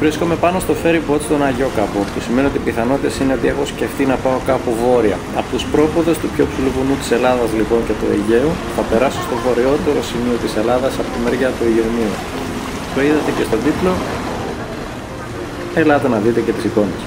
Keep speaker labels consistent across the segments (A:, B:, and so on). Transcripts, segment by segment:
A: Βρίσκομαι πάνω στο ferry boat στον Αγιόκαπο, που σημαίνει ότι οι πιθανότητες είναι ότι έχω σκεφτεί να πάω κάπου βόρεια. Από τους πρόποδες του πιο ψηλού βουνού της Ελλάδας λοιπόν και του Αιγαίου, θα περάσω στο βορειότερο σημείο της Ελλάδας από τη μεριά του Ιωνίου. Το είδατε και στον τίτλο, ελάτε να δείτε και τις εικόνες.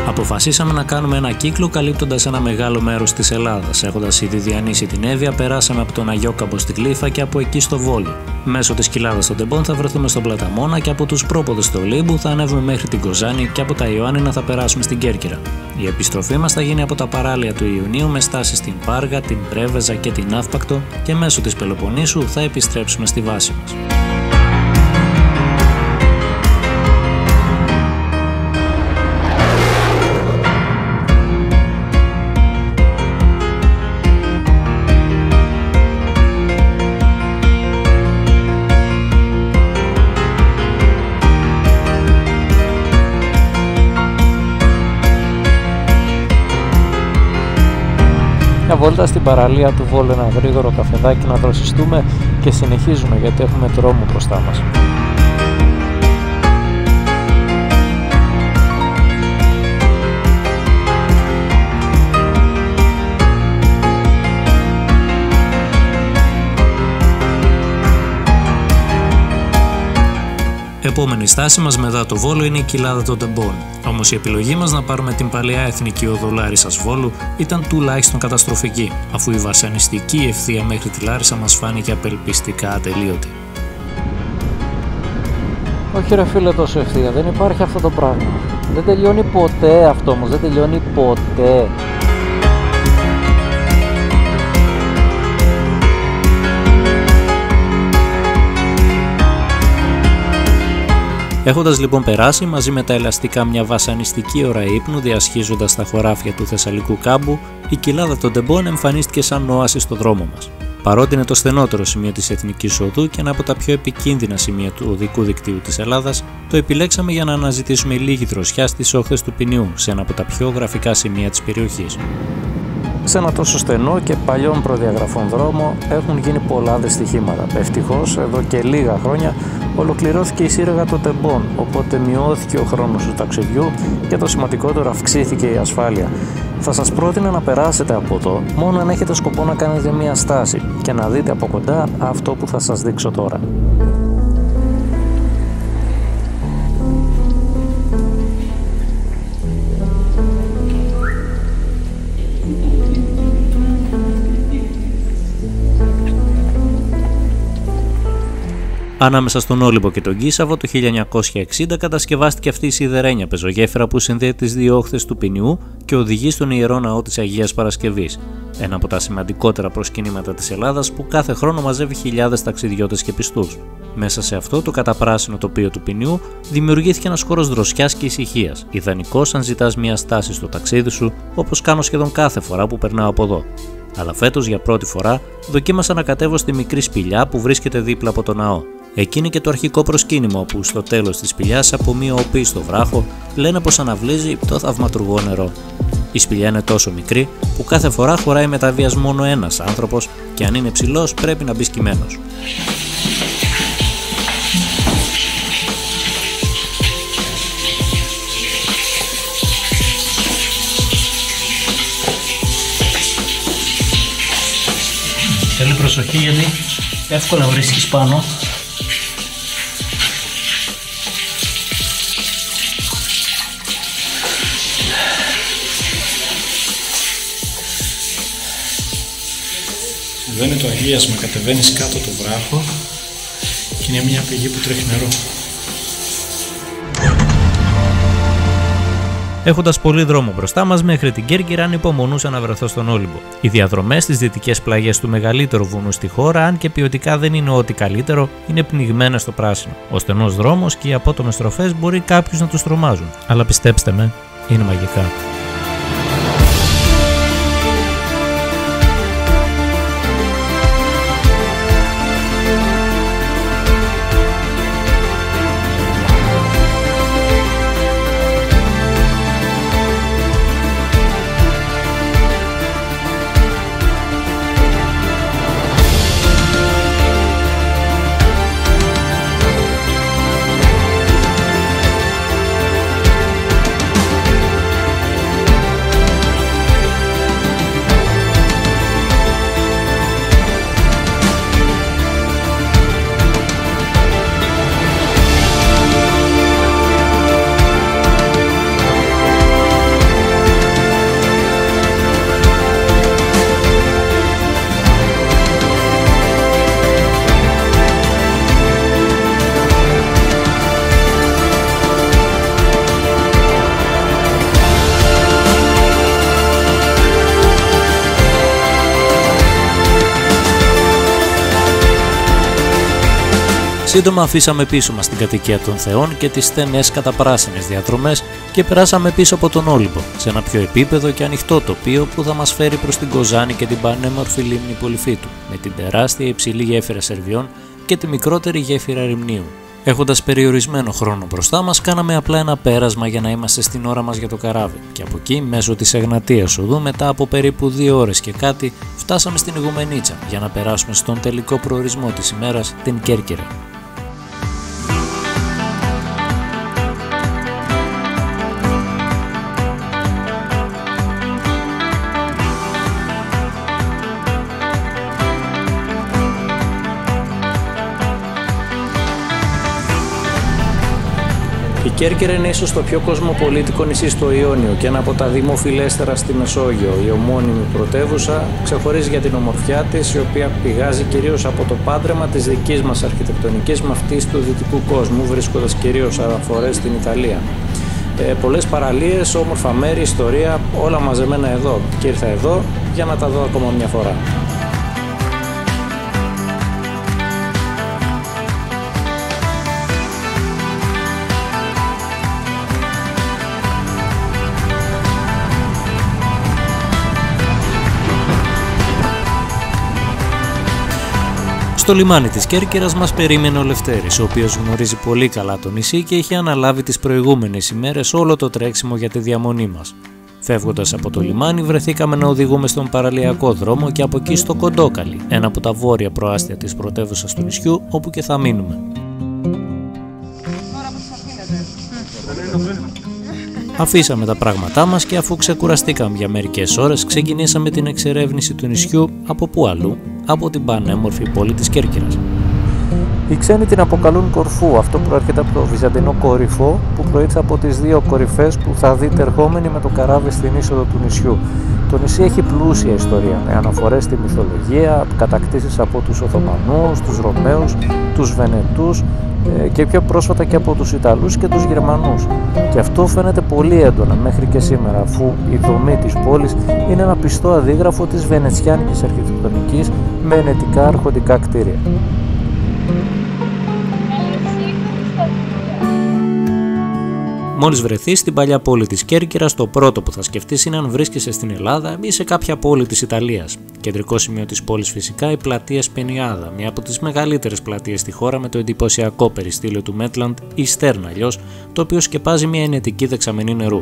B: Αποφασίσαμε να κάνουμε ένα κύκλο καλύπτοντας ένα μεγάλο μέρος της Ελλάδας. Έχοντας ήδη διανύσει την Εύβοια, περάσαμε από τον Αγιόκαπο στην Κλήφα και από εκεί στο Βόλο. Μέσω της κοιλάδας των Τεμπών θα βρεθούμε στον Πλαταμόνα και από τους πρόποδες του Ολύμπου θα ανέβουμε μέχρι την Κοζάνη και από τα Ιωάννινα θα περάσουμε στην Κέρκυρα. Η επιστροφή μας θα γίνει από τα παράλια του Ιουνίου με στάση στην Πάργα, την Πρέβεζα και την Αύπακτο και μέσω της Πελοποννήσου θα επιστρέψουμε στη βάση μας.
A: Μια βόλτα στην παραλία του Βόλου, ένα γρήγορο καφεδάκι να δροσιστούμε και συνεχίζουμε γιατί έχουμε δρόμο μπροστά μας.
B: Επόμενη στάση μας μετά το Βόλο είναι η κοιλάδα των Τεμπών. Όμως η επιλογή μας να πάρουμε την παλαιά εθνική οδό Λάρισσας Βόλου ήταν τουλάχιστον καταστροφική, αφού η βασανιστική ευθεία μέχρι τη Λάρισα μας φάνηκε απελπιστικά ατελείωτη.
A: Όχι ρε φίλε, τόσο ευθεία, δεν υπάρχει αυτό το πράγμα. Δεν τελειώνει ποτέ αυτό όμως, δεν τελειώνει ποτέ.
B: Έχοντας λοιπόν περάσει μαζί με τα ελαστικά μια βασανιστική ώρα ύπνου διασχίζοντας τα χωράφια του Θεσσαλικού κάμπου, η κοιλάδα των Τεμπών εμφανίστηκε σαν όαση στο δρόμο μας. Παρότι είναι το στενότερο σημείο της Εθνικής Οδού και ένα από τα πιο επικίνδυνα σημεία του οδικού δικτύου της Ελλάδας, το επιλέξαμε για να αναζητήσουμε λίγη δροσιά στις όχθες του Ποινιού, σε ένα από τα πιο γραφικά σημεία της περιοχής.
A: Σε ένα τόσο στενό και παλιών προδιαγραφών δρόμο έχουν γίνει πολλά δυστυχήματα. Ευτυχώς, εδώ και λίγα χρόνια ολοκληρώθηκε η σύραγγα των Τεμπών, οπότε μειώθηκε ο χρόνος του ταξιδιού και το σημαντικότερο, αυξήθηκε η ασφάλεια. Θα σας πρότεινα να περάσετε από εδώ μόνο αν έχετε σκοπό να κάνετε μια στάση και να δείτε από κοντά αυτό που θα σας δείξω τώρα.
B: Ανάμεσα στον Όλυμπο και τον Κίσαβο το 1960 κατασκευάστηκε αυτή η σιδερένια πεζογέφυρα που συνδέει τις δύο όχθες του Ποινιού και οδηγεί στον Ιερό Ναό της Αγίας Παρασκευής, ένα από τα σημαντικότερα προσκυνήματα της Ελλάδας που κάθε χρόνο μαζεύει χιλιάδες ταξιδιώτες και πιστούς. Μέσα σε αυτό το καταπράσινο τοπίο του Ποινιού δημιουργήθηκε ένας χώρος δροσιάς και ησυχίας, ιδανικός αν ζητάς μια στάση στο ταξίδι σου, όπως κάνω σχεδόν κάθε φορά που περνάω από εδώ. Αλλά φέτος για πρώτη φορά δοκίμασα να κατέβω στη μικρή σπηλιά που βρίσκεται δίπλα από το ναό. Εκεί είναι και το αρχικό προσκύνημα όπου στο τέλος της σπηλιάς από μία οπή στο βράχο λένε πως αναβλύζει το θαυματουργό νερό. Η σπηλιά είναι τόσο μικρή που κάθε φορά χωράει μεταβίας μόνο ένας άνθρωπος και αν είναι ψηλός πρέπει να μπει σκυμμένος.
A: Θέλει προσοχή γιατί εύκολα βρίσκεις πάνω. Εδώ είναι το αγίασμα, κατεβαίνεις κάτω το βράχο και είναι μια πηγή που τρέχει νερό.
B: Έχοντας πολύ δρόμο μπροστά μας μέχρι την Κέρκυρα, ανυπομονούσα να βρεθώ στον Όλυμπο. Οι διαδρομές στις δυτικές πλαγιές του μεγαλύτερου βουνού στη χώρα, αν και ποιοτικά δεν είναι ό,τι καλύτερο, είναι πνιγμένες στο πράσινο. Ο στενός δρόμος και οι απότομες στροφές μπορεί κάποιους να τους τρομάζουν, αλλά πιστέψτε με, είναι μαγικά. Σύντομα αφήσαμε πίσω μας την κατοικία των Θεών και τις στενές καταπράσινες διαδρομές και περάσαμε πίσω από τον Όλυμπο, σε ένα πιο επίπεδο και ανοιχτό τοπίο που θα μας φέρει προς την Κοζάνη και την πανέμορφη λίμνη Πολυφίτου, με την τεράστια υψηλή γέφυρα Σερβιών και τη μικρότερη γέφυρα Ρημνίου. Έχοντας περιορισμένο χρόνο μπροστά μας, κάναμε απλά ένα πέρασμα για να είμαστε στην ώρα μας για το καράβι. Και από εκεί, μέσω της Εγνατίας οδού, μετά από περίπου 2 ώρες και κάτι, φτάσαμε στην Ιγουμενίτσα για να περάσουμε στον τελικό προορισμό της ημέρας, την Κέρκυρα.
A: Η Κέρκυρα είναι ίσως το πιο κοσμοπολίτικο νησί στο Ιόνιο και ένα από τα δημοφιλέστερα στη Μεσόγειο. Η ομώνυμη πρωτεύουσα ξεχωρίζει για την ομορφιά της, η οποία πηγάζει κυρίως από το πάντρεμα της δικής μας αρχιτεκτονικής με αυτής του δυτικού κόσμου, βρίσκοντας κυρίως αναφορές στην Ιταλία. Πολλές παραλίες, όμορφα μέρη, ιστορία, όλα μαζεμένα εδώ. Και ήρθα εδώ για να τα δω ακόμα μια φορά.
B: Στο λιμάνι της Κέρκυρας μας περίμενε ο Λευτέρης, ο οποίος γνωρίζει πολύ καλά το νησί και είχε αναλάβει τις προηγούμενες ημέρες όλο το τρέξιμο για τη διαμονή μας. Φεύγοντας από το λιμάνι, βρεθήκαμε να οδηγούμε στον παραλιακό δρόμο και από εκεί στο Κοντόκαλι, ένα από τα βόρεια προάστια της πρωτεύουσας του νησιού, όπου και θα μείνουμε. Αφήσαμε τα πράγματά μας και αφού ξεκουραστήκαμε για μερικές ώρες, ξεκινήσαμε την εξερεύνηση του νησιού. Από πού αλλού? Από την πανέμορφη πόλη της Κέρκυρας.
A: Οι ξένοι την αποκαλούν Κορφού. Αυτό προέρχεται από το βυζαντινό κορυφό που προήλθε από τις 2 κορυφές που θα δείτε ερχόμενοι με το καράβι στην είσοδο του νησιού. Το νησί έχει πλούσια ιστορία με αναφορές στη μυθολογία, κατακτήσεις από τους Οθωμανούς, τους Ρωμαίους, τους Βενετούς και πιο πρόσφατα και από τους Ιταλούς και τους Γερμανούς. Και αυτό φαίνεται πολύ έντονα μέχρι και σήμερα, αφού η δομή της πόλης είναι ένα πιστό αντίγραφο της βενετσιάνικης αρχιτεκτονικής με ενετικά αρχοντικά κτίρια.
B: Μόλις βρεθείς στην παλιά πόλη της Κέρκυρας, το πρώτο που θα σκεφτείς είναι αν βρίσκεσαι στην Ελλάδα ή σε κάποια πόλη της Ιταλίας. Κεντρικό σημείο της πόλης φυσικά η πλατεία Σπενιάδα, μια από τις μεγαλύτερες πλατείες στη χώρα με το εντυπωσιακό περιστήλιο του Μέτλαντ ή Στέρν αλλιώς, το οποίο σκεπάζει μια ενετική δεξαμενή νερού.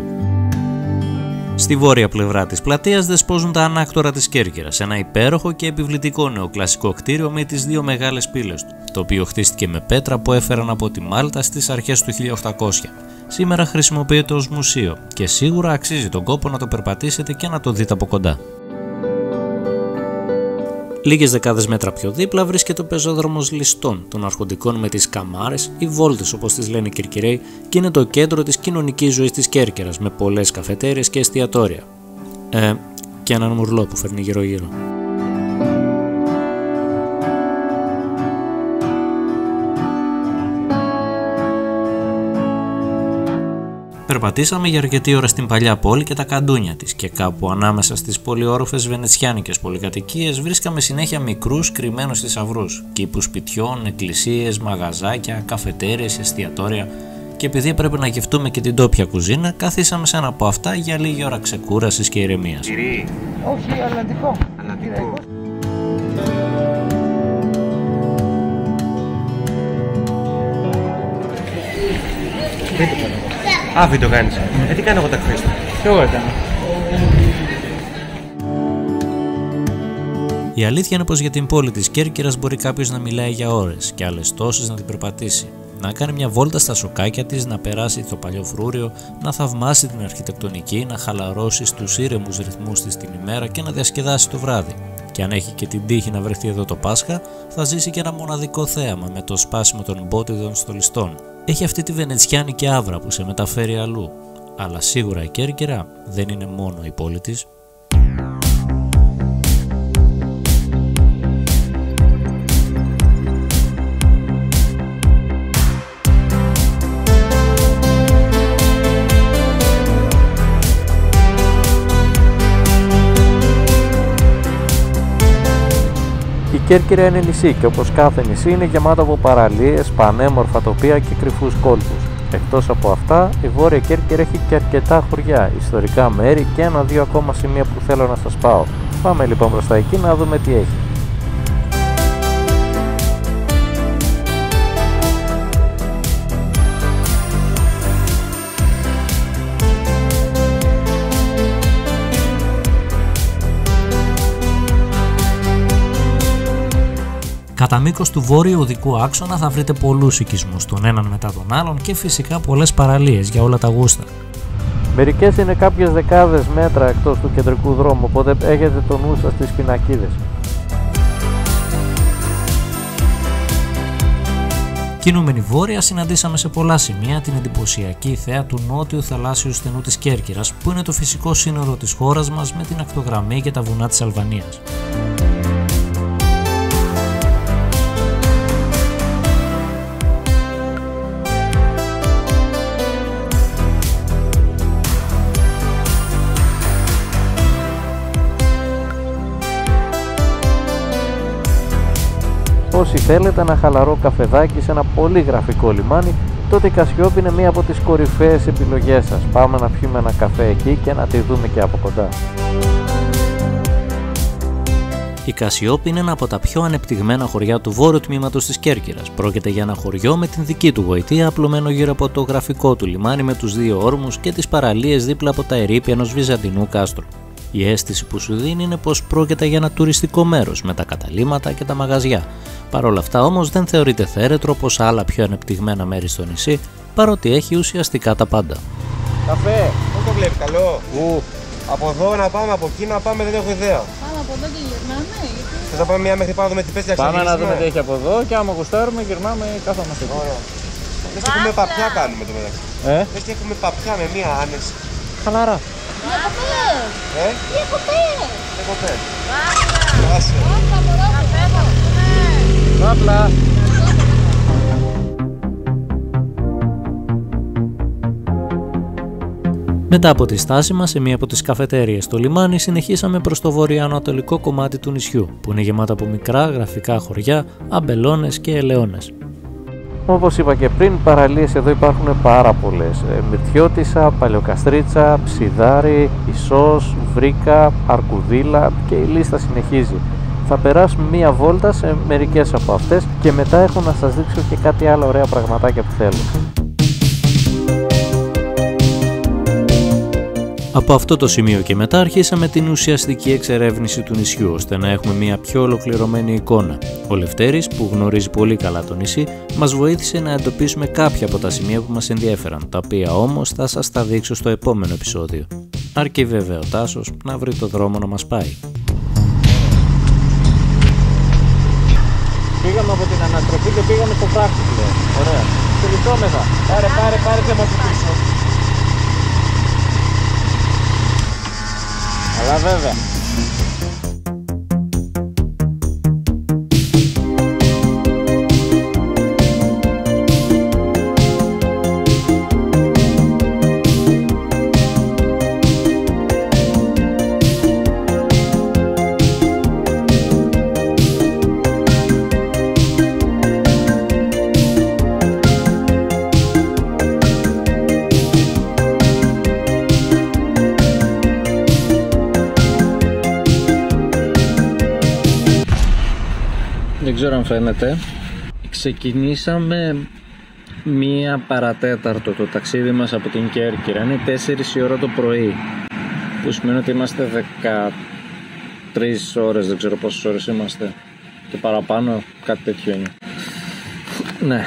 B: Στη βόρεια πλευρά της πλατείας δεσπόζουν τα ανάκτορα της Κέρκυρας, ένα υπέροχο και επιβλητικό νεοκλασικό κτίριο με τις 2 μεγάλες πύλες του, το οποίο χτίστηκε με πέτρα που έφεραν από τη Μάλτα στις αρχές του 1800. Σήμερα χρησιμοποιείται ως μουσείο και σίγουρα αξίζει τον κόπο να το περπατήσετε και να το δείτε από κοντά. Λίγες δεκάδες μέτρα πιο δίπλα βρίσκεται ο πεζόδρομος Ληστών των αρχοντικών με τις καμάρες ή βόλτες όπως τις λένε οι Κερκυραίοι και είναι το κέντρο της κοινωνικής ζωής της Κέρκυρας με πολλές καφετέρειες και εστιατόρια. Και έναν μουρλό που φέρνει γύρω-γύρω. Περπατήσαμε για αρκετή ώρα στην παλιά πόλη και τα καντούνια της και κάπου ανάμεσα στις πολυόροφες βενετσιάνικες πολυκατοικίες βρίσκαμε συνέχεια μικρούς κρυμμένους θησαυρούς, κήπους σπιτιών, εκκλησίες, μαγαζάκια, καφετέρειες, εστιατόρια και επειδή έπρεπε να γευτούμε και την τόπια κουζίνα, καθίσαμε σε ένα από αυτά για λίγη ώρα ξεκούρασης και ηρεμίας.
C: Όχι, αλλαντικό.
D: Α, βίντεο κάνεις. Τι κάνω εγώ τα Χριστό.
C: Κι εγώ έκανα.
B: Η αλήθεια είναι πως για την πόλη της Κέρκυρας μπορεί κάποιος να μιλάει για ώρες και άλλες τόσες να την περπατήσει. Να κάνει μια βόλτα στα σοκάκια της, να περάσει το παλιό φρούριο, να θαυμάσει την αρχιτεκτονική, να χαλαρώσει στους ήρεμους ρυθμούς της την ημέρα και να διασκεδάσει το βράδυ. Και αν έχει και την τύχη να βρεθεί εδώ το Πάσχα, θα ζήσει και ένα μοναδικό θέαμα με το σπάσιμο των μπότιδων στολιστών. Έχει αυτή τη βενετσιάνικη άβρα που σε μεταφέρει αλλού. Αλλά σίγουρα η Κέρκυρα δεν είναι μόνο η πόλη της.
A: Η Κέρκυρα είναι νησί και όπως κάθε νησί είναι γεμάτο από παραλίες, πανέμορφα τοπία και κρυφούς κόλπους. Εκτός από αυτά, η Βόρεια Κέρκυρα έχει και αρκετά χωριά, ιστορικά μέρη και 1-2 ακόμα σημεία που θέλω να σας πάω. Πάμε λοιπόν προς τα εκεί να δούμε τι έχει.
B: Κατά μήκος του βόρειου οδικού άξονα θα βρείτε πολλούς οικισμούς, τον έναν μετά τον άλλον και φυσικά πολλές παραλίες για όλα τα γούστα.
A: Μερικές είναι κάποιες δεκάδες μέτρα εκτός του κεντρικού δρόμου, οπότε έχετε το νου σας στις πινακίδες.
B: Κινούμενη βόρεια συναντήσαμε σε πολλά σημεία την εντυπωσιακή θέα του νότιου θαλάσσιου στενού της Κέρκυρας, που είναι το φυσικό σύνορο της χώρας μας με την ακτογραμμή και τα βουνά της Αλβανίας.
A: Όσοι θέλετε ένα χαλαρό καφεδάκι σε ένα πολύ γραφικό λιμάνι, τότε η Κασιόπη είναι μία από τις κορυφαίες επιλογές σας. Πάμε να πιούμε ένα καφέ εκεί και να τη δούμε και από κοντά.
B: Η Κασιόπη είναι ένα από τα πιο ανεπτυγμένα χωριά του βόρειου τμήματος της Κέρκυρας. Πρόκειται για ένα χωριό με την δική του γοητεία, απλωμένο γύρω από το γραφικό του λιμάνι με τους δύο όρμους και τις παραλίες δίπλα από τα ερείπια ενός βυζαντινού κάστρου. Η αίσθηση που σου δίνει είναι πως πρόκειται για ένα τουριστικό μέρος με τα καταλύματα και τα μαγαζιά. Παρ' όλα αυτά όμως δεν θεωρείται θέρετρο όπως άλλα πιο ανεπτυγμένα μέρη στο νησί, παρότι έχει ουσιαστικά τα πάντα.
D: Καφέ, πώς το βλέπει, καλό. Από εδώ να πάμε, από εκεί να πάμε, δεν έχω ιδέα.
E: Πάμε από εδώ και γυρνάμε, γιατί...
D: Θες να πάμε μια μέχρι πάνω με τι πέσει να
A: Πάμε να δούμε τι έχει από εδώ και άμα γουστάρουμε γυρνάμε ή κάθομαστε εκεί.
D: Ωραία. Λες και έχουμε παπιά κάνουμε το μεταξύ. Λες και έχουμε παπιά με μια άνεση.
A: Χαλαρά.
E: Διακοπές! Διακοπές!
D: Διακοπές.
A: Πάπλα.
B: Μετά από τη στάση μας σε μία από τις καφετέριες στο λιμάνι, συνεχίσαμε προς το βορειοανατολικό κομμάτι του νησιού, που είναι γεμάτο από μικρά γραφικά χωριά, αμπελώνες και ελαιώνες.
A: Όπως είπα και πριν, παραλίες εδώ υπάρχουν πάρα πολλές. Μυρτιώτισσα, Παλαιοκαστρίτσα, Ψιδάρι, Ισός, Βρύκα, Αρκουδίλα και η λίστα συνεχίζει. Θα περάσουμε μία βόλτα σε μερικές από αυτές και μετά έχω να σας δείξω και κάτι άλλο ωραία πραγματάκια που θέλω.
B: Από αυτό το σημείο και μετά αρχίσαμε την ουσιαστική εξερεύνηση του νησιού, ώστε να έχουμε μια πιο ολοκληρωμένη εικόνα. Ο Λευτέρης, που γνωρίζει πολύ καλά το νησί, μας βοήθησε να εντοπίσουμε κάποια από τα σημεία που μας ενδιέφεραν, τα οποία όμως θα σας τα δείξω στο επόμενο επεισόδιο. Αρκεί βέβαια ο Τάσος να βρει το δρόμο να μας πάει.
A: Πήγαμε από την ανατροπή και πήγαμε στο φράχτη πλέον. Ωραία. Τελειώσομεθα.
D: Πάρε και μας πίσω.
A: Αλλά βέβαια. Δεν ξέρω αν φαίνεται. Ξεκινήσαμε 1 παρατέταρτο το ταξίδι μας από την Κέρκυρα. Είναι 4 η ώρα το πρωί, που σημαίνει ότι είμαστε 13 ώρες, δεν ξέρω πόσες ώρες είμαστε και παραπάνω, κάτι τέτοιο είναι. Ναι,